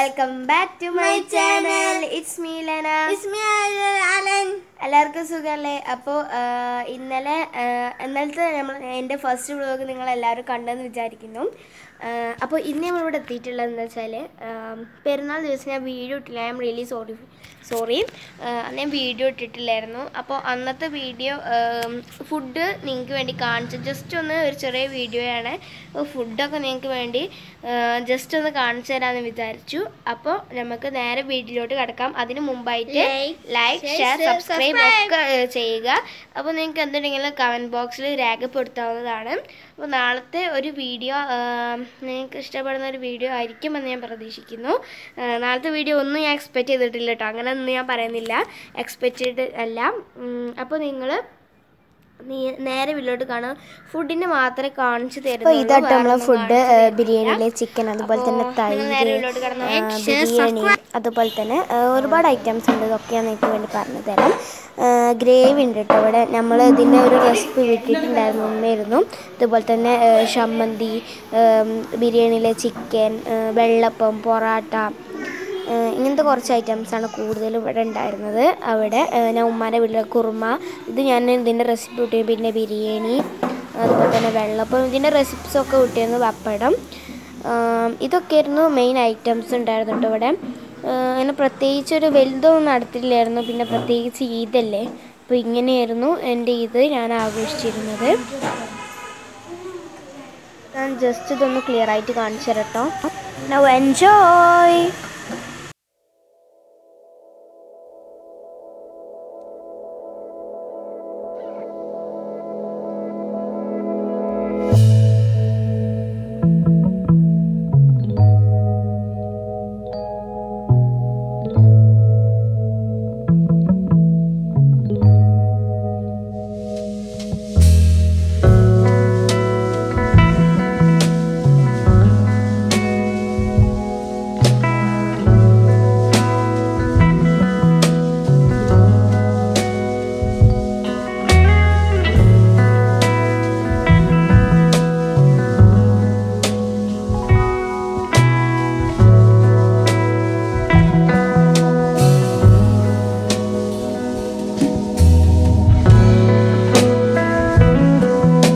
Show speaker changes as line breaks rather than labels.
welcome back to my channel. It's me Lena.
It's me Alan.
എല്ലാവർക്കും സുഖമല്ലേ? അപ്പോൾ ഇന്നലത്തെ എൻ്റെ ഫസ്റ്റ് വ്ളോഗ് നിങ്ങൾ എല്ലാവരും കണ്ടെന്ന് വിചാരിക്കുന്നു. അപ്പോൾ ഇന്ന് നമ്മളിവിടെ എത്തിയിട്ടുള്ളതെന്ന് വെച്ചാൽ പെരുന്നാൾ ദിവസം ഞാൻ വീഡിയോ ഇട്ടില്ല. ഐ എം റിയലി സോറി ഞാൻ വീഡിയോ ഇട്ടിട്ടില്ലായിരുന്നു. അപ്പോൾ അന്നത്തെ വീഡിയോ ഫുഡ് നിങ്ങൾക്ക് വേണ്ടി കാണിച്ചു, ജസ്റ്റ് ഒന്ന് ഒരു ചെറിയ വീഡിയോയാണ്. ഫുഡൊക്കെ നിങ്ങൾക്ക് വേണ്ടി ജസ്റ്റ് ഒന്ന് കാണിച്ചു തരാമെന്ന് വിചാരിച്ചു. അപ്പോൾ നമുക്ക് നേരെ വീഡിയോയിലോട്ട് കിടക്കാം. അതിന് മുമ്പായിട്ട് ലൈക്ക്, ഷെയർ, സബ്സ്ക്രൈബ് ഒക്കെ ചെയ്യുക. അപ്പോൾ നിങ്ങൾക്ക് എന്തുണ്ടെങ്കിലും കമൻറ്റ് ബോക്സിൽ രേഖപ്പെടുത്താവുന്നതാണ്. അപ്പോൾ നാളത്തെ ഒരു വീഡിയോ നിങ്ങൾക്ക് ഇഷ്ടപ്പെടുന്ന ഒരു വീഡിയോ ആയിരിക്കുമെന്ന് ഞാൻ പ്രതീക്ഷിക്കുന്നു. നാളത്തെ വീഡിയോ ഒന്നും ഞാൻ എക്സ്പെക്റ്റ് ചെയ്തിട്ടില്ല കേട്ടോ, അങ്ങനെ ഒന്നും ഞാൻ പറയുന്നില്ല, എക്സ്പെക്റ്റഡ് അല്ല. അപ്പോൾ നിങ്ങൾ നേരെ വീട്ടിലോട്ട് കാണാം. ഫുഡിന് മാത്രമേ കാണിച്ചു തരുന്നു.
ഇതായിട്ട് നമ്മളെ ഫുഡ് ബിരിയാണിയിലെ ചിക്കൻ, അതുപോലെ തന്നെ തൈര്, ബിരിയാണി, അതുപോലെ തന്നെ ഒരുപാട് ഐറ്റംസ് ഉണ്ട്. ഇതൊക്കെ ഞാൻ നിങ്ങൾക്ക് വേണ്ടി പറഞ്ഞു തരാം. ഗ്രേവി ഉണ്ട് കേട്ടോ ഇവിടെ. നമ്മൾ ഇതിൻ്റെ ഒരു റെസിപ്പി വിട്ടിട്ടുണ്ടായിരുന്നു. അതുപോലെ തന്നെ ചമ്മന്തി, ബിരിയാണിയിലെ ചിക്കൻ, വെള്ളപ്പം, പൊറാട്ട, ഇങ്ങനത്തെ കുറച്ച് ഐറ്റംസാണ് കൂടുതലും ഇവിടെ ഉണ്ടായിരുന്നത്. അവിടെ ഞാൻ ഉമ്മാൻ്റെ വീട്ടിലെ കുറുമ, ഇത് ഞാൻ ഇതിൻ്റെ റെസിപ്പി വിട്ടു. പിന്നെ ബിരിയാണി, അതുപോലെ തന്നെ വെള്ളപ്പം, ഇതിൻ്റെ റെസിപ്പീസൊക്കെ വിട്ടിരുന്നു. പപ്പടം, ഇതൊക്കെയായിരുന്നു മെയിൻ ഐറ്റംസ് ഉണ്ടായിരുന്നു കേട്ടോ ഇവിടെ. അങ്ങനെ പ്രത്യേകിച്ചൊരു വലുതൊന്നും നടത്തില്ലായിരുന്നു. പിന്നെ പ്രത്യേകിച്ച് ഈദല്ലേ, അപ്പോൾ ഇങ്ങനെയായിരുന്നു എൻ്റെ ഈദ് ഞാൻ ആഘോഷിച്ചിരുന്നത്. ഞാൻ ജസ്റ്റ് ഇതൊന്ന് ക്ലിയർ ആയിട്ട് കാണിച്ചു തരാം കേട്ടോ. Now enjoy.